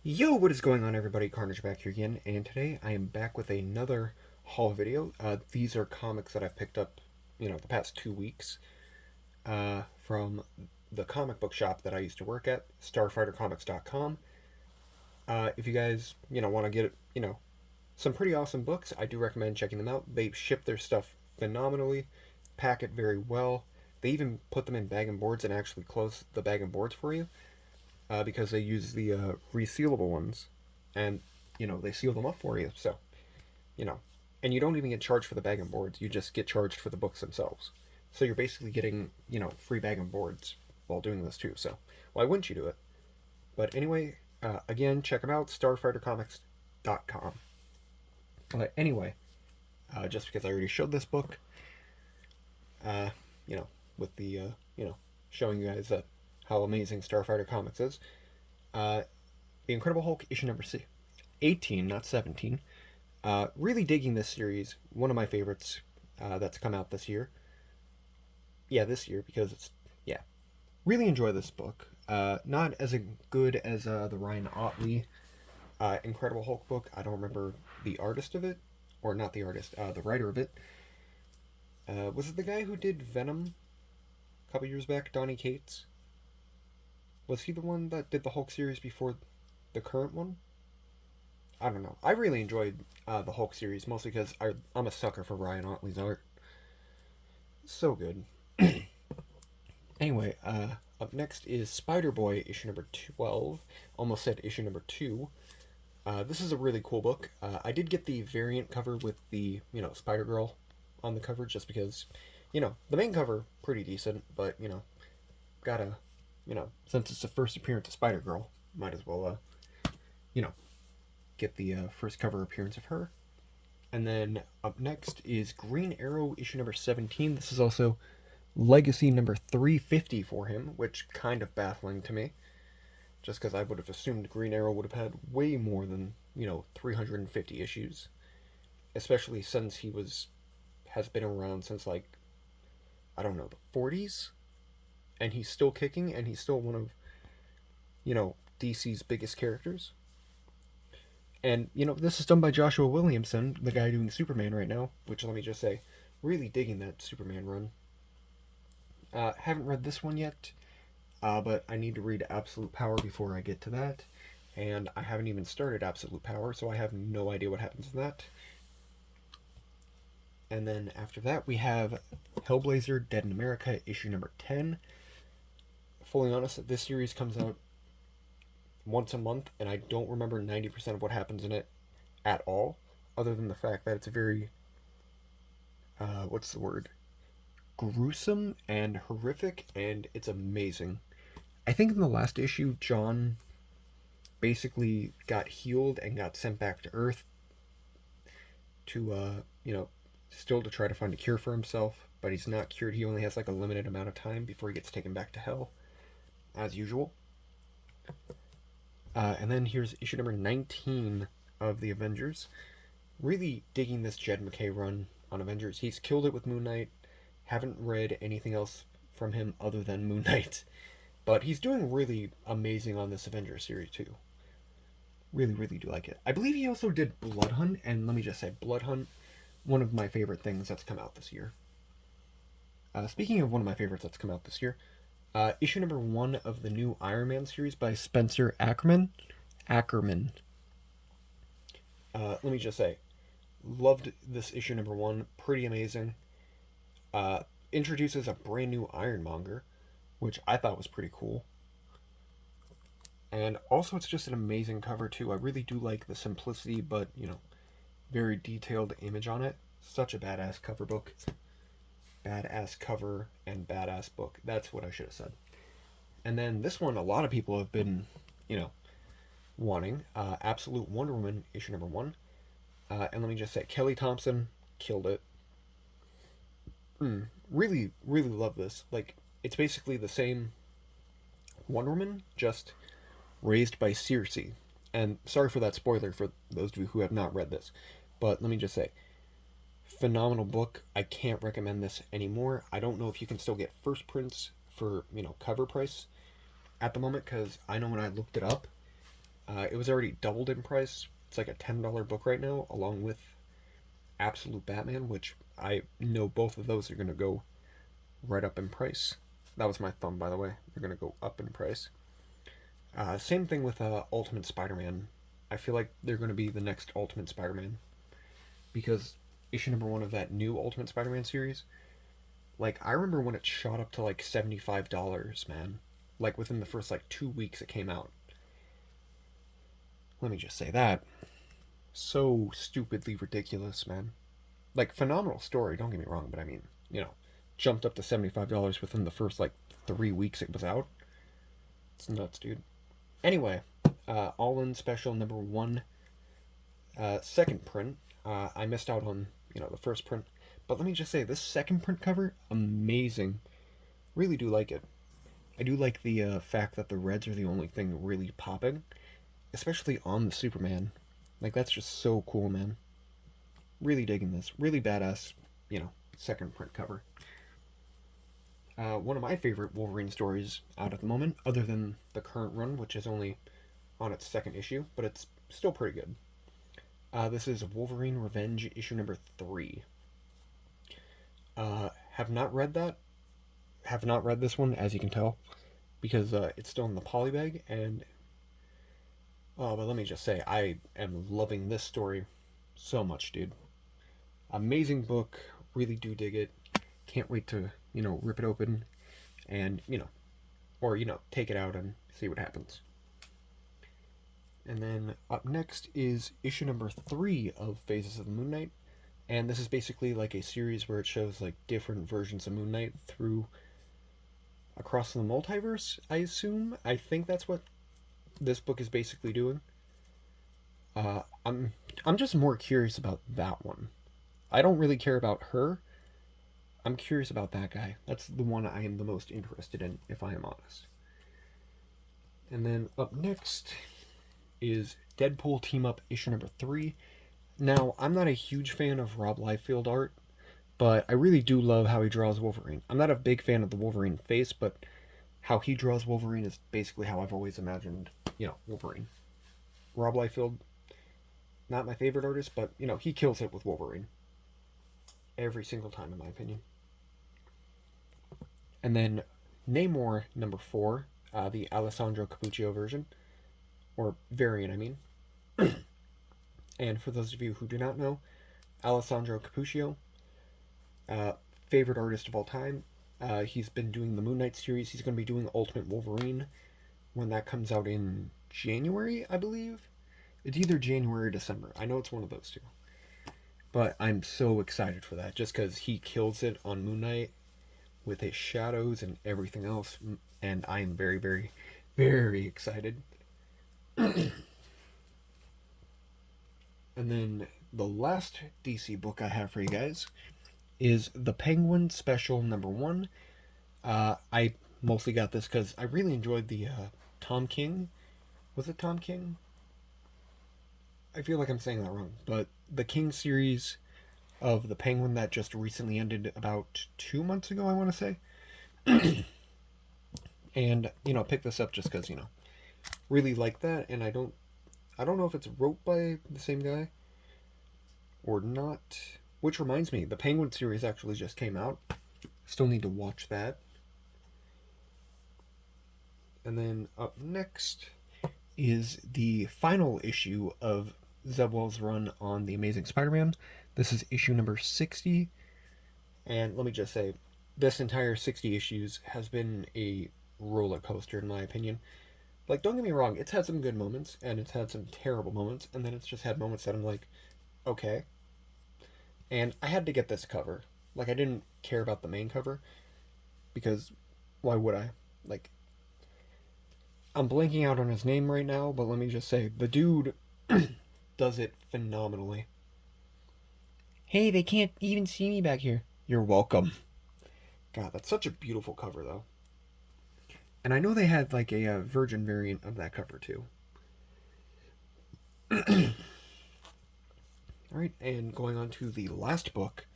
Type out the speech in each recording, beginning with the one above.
Yo, what is going on, everybody? Carnage back here again, and today I am back with another haul video. These are comics that I've picked up, the past 2 weeks from the comic book shop that I used to work at, StarfighterComics.com. If you guys, want to get, some pretty awesome books, I do recommend checking them out. They ship their stuff phenomenally, pack it very well. They even put them in bag and boards and actually close the bag and boards for you because they use the resealable ones, and they seal them up for you. So you know, and you don't even get charged for the bag and boards. You just get charged for the books themselves. So you're basically getting free bag and boards while doing this too. So why wouldn't you do it? But anyway, again, check them out, StarfighterComics.com. But anyway, just because I already showed this book, uh, you know, with the showing you guys that how amazing Starfighter Comics is. Uh, the Incredible Hulk issue number 18, not 17. Really digging this series. One of my favorites that's come out this year. Yeah, this year because it's really enjoy this book. Not as good as the Ryan Ottley Incredible Hulk book. I don't remember the artist of it, or not the artist, the writer of it. Was it the guy who did Venom a couple years back, Donny Cates? Was he the one that did the Hulk series before the current one? I don't know. I really enjoyed the Hulk series, mostly because I'm a sucker for Ryan Ottley's art. So good. Anyway, up next is Spider Boy issue number 12. Almost said issue number 2. This is a really cool book. I did get the variant cover with the, Spider Girl on the cover just because, the main cover, pretty decent, but, gotta, since it's the first appearance of Spider Girl, might as well, you know, get the first cover appearance of her. And then up next is Green Arrow issue number 17. This is also legacy number 350 for him, which kind of baffling to me. Just because I would have assumed Green Arrow would have had way more than, 350 issues. Especially since has been around since like, I don't know, the 40s? And he's still kicking, and he's still one of, DC's biggest characters. And, this is done by Joshua Williamson, the guy doing Superman right now, which let me just say, really digging that Superman run. Haven't read this one yet, but I need to read Absolute Power before I get to that. And I haven't even started Absolute Power, so I have no idea what happens in that. And then after that, we have Hellblazer Dead in America, issue number 10. Fully honest, this series comes out once a month, and I don't remember 90% of what happens in it at all, other than the fact that it's a very, what's the word? Gruesome and horrific, and it's amazing. I think in the last issue, John basically got healed and got sent back to Earth to, still to try to find a cure for himself, but he's not cured. He only has like a limited amount of time before he gets taken back to hell, as usual. And then here's issue number 19 of the Avengers. Really digging this Jed MacKay run on Avengers. He's killed it with Moon Knight. Haven't read anything else from him other than Moon Knight. But he's doing really amazing on this Avengers series too. Really, really do like it. I believe he also did Blood Hunt, and let me just say, Blood Hunt, one of my favorite things that's come out this year. Speaking of one of my favorites that's come out this year, issue number 1 of the new Iron Man series by Spencer Ackerman. Let me just say, loved this issue number 1. Pretty amazing. Introduces a brand new Ironmonger, which I thought was pretty cool. And also, it's just an amazing cover too. I really do like the simplicity, but very detailed image on it. Such a badass cover book. Badass cover and badass book. That's what I should have said. And then this one, a lot of people have been, wanting. Absolute Wonder Woman, issue number 1. And let me just say, Kelly Thompson killed it. Really, really love this. Like, it's basically the same Wonder Woman, just raised by Circe. And sorry for that spoiler for those of you who have not read this. But let me just say, phenomenal book. I can't recommend this anymore. I don't know if you can still get first prints for, cover price at the moment, because I know when I looked it up, It was already doubled in price. It's like a $10 book right now, along with Absolute Batman, which I know both of those are going to go right up in price. That was my thumb, by the way. They're going to go up in price. Same thing with Ultimate Spider-Man. I feel like they're going to be the next Ultimate Spider-Man because issue number 1 of that new Ultimate Spider-Man series, like, I remember when it shot up to like $75, man. Like within the first like 2 weeks it came out. Let me just say that. So stupidly ridiculous, man. Like, phenomenal story, don't get me wrong, but I mean, jumped up to $75 within the first like 3 weeks it was out. It's nuts, dude. Anyway, All In Special number 1, second print. I missed out on, the first print. But let me just say, this second print cover, amazing. Really do like it. I do like the fact that the reds are the only thing really popping, especially on the Superman. Like, that's just so cool, man. Really digging this. Really badass, second print cover. One of my favorite Wolverine stories out at the moment, other than the current run, which is only on its second issue, but it's still pretty good. This is Wolverine Revenge, issue number 3. Have not read that. Have not read this one, as you can tell, because it's still in the polybag, and but let me just say, I am loving this story so much, dude. Amazing book, really do dig it. Can't wait to, rip it open and, or, take it out and see what happens. And then up next is issue number 3 of Phases of the Moon Knight. And this is basically like a series where it shows like different versions of Moon Knight through across the multiverse, I assume. I think that's what this book is basically doing. I'm just more curious about that one. I don't really care about her. I'm curious about that guy. That's the one I am the most interested in, if I am honest. And then up next is Deadpool Team Up issue number 3. Now, I'm not a huge fan of Rob Liefeld art, but I really do love how he draws Wolverine. I'm not a big fan of the Wolverine face, but how he draws Wolverine is basically how I've always imagined, Wolverine. Rob Liefeld, not my favorite artist, but, he kills it with Wolverine. Every single time, in my opinion. And then Namor number 4, the Alessandro Cappuccio version, or variant, I mean. And for those of you who do not know, Alessandro Cappuccio, favorite artist of all time. He's been doing the Moon Knight series. He's going to be doing Ultimate Wolverine when that comes out in January, I believe. It's either January or December. I know it's one of those two. But I'm so excited for that, just because he kills it on Moon Knight with his shadows and everything else. And I am very, very, very excited. And then the last DC book I have for you guys is The Penguin Special number 1. I mostly got this because I really enjoyed the Tom King. Was it Tom King? I feel like I'm saying that wrong. But the King series of The Penguin that just recently ended about 2 months ago, I want to say. And, pick this up just because, really like that. And I don't know if it's wrote by the same guy or not. Which reminds me, the Penguin series actually just came out. Still need to watch that. And then up next is the final issue of Zeb Wells' run on The Amazing Spider-Man. This is issue number 60. And let me just say, this entire 60 issues has been a roller coaster, in my opinion. Like, don't get me wrong, it's had some good moments, and it's had some terrible moments, and then it's just had moments that I'm like, okay. And I had to get this cover. Like, I didn't care about the main cover, because why would I? Like, I'm blanking out on his name right now, but let me just say, the dude does it phenomenally. Hey, they can't even see me back here. You're welcome. God, that's such a beautiful cover, though. And I know they had, like, a virgin variant of that cover, too. Alright, and going on to the last book.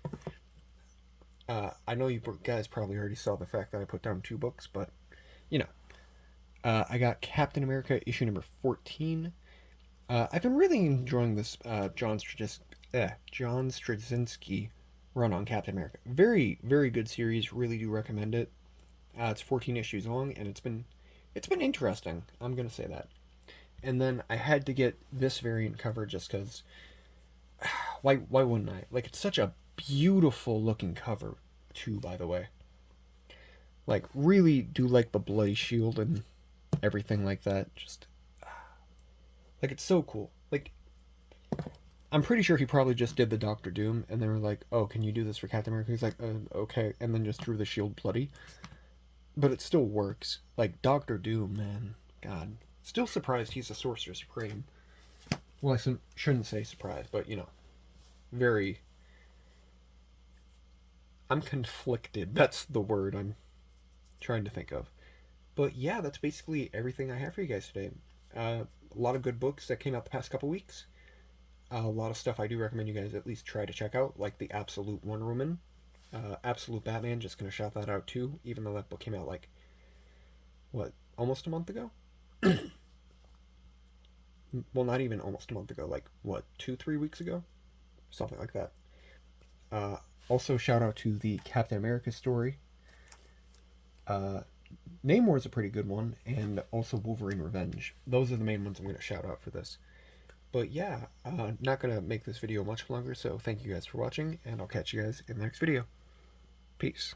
I know you guys probably already saw the fact that I put down 2 books, but, I got Captain America issue number 14. I've been really enjoying this John Straczynski run on Captain America. Very, very good series. Really do recommend it. It's 14 issues long, and it's been interesting. I'm gonna say that. And then I had to get this variant cover just because. Why wouldn't I? Like, it's such a beautiful looking cover, too. By the way, like, really do like the bloody shield and everything like that. Just like, it's so cool. Like, I'm pretty sure he probably just did the Doctor Doom, and they were like, "Oh, can you do this for Captain America?" He's like, "Okay," and then just drew the shield bloody. But it still works. Like, Doctor Doom, man, God, still surprised he's a Sorcerer Supreme. Well, I shouldn't say surprised, but very. I'm conflicted. That's the word I'm trying to think of. But yeah, that's basically everything I have for you guys today. A lot of good books that came out the past couple weeks. A lot of stuff I do recommend you guys at least try to check out, like the Absolute Wonder Woman, Absolute Batman. Just gonna shout that out too, even though that book came out like what, almost a month ago. Well, not even almost a month ago. Like what, 2-3 weeks ago, something like that. Uh, Also, shout out to the Captain America story. Uh, Namor is a pretty good one, and also Wolverine Revenge. Those are the main ones I'm going to shout out for this. But yeah, not going to make this video much longer, so thank you guys for watching, and I'll catch you guys in the next video. Peace.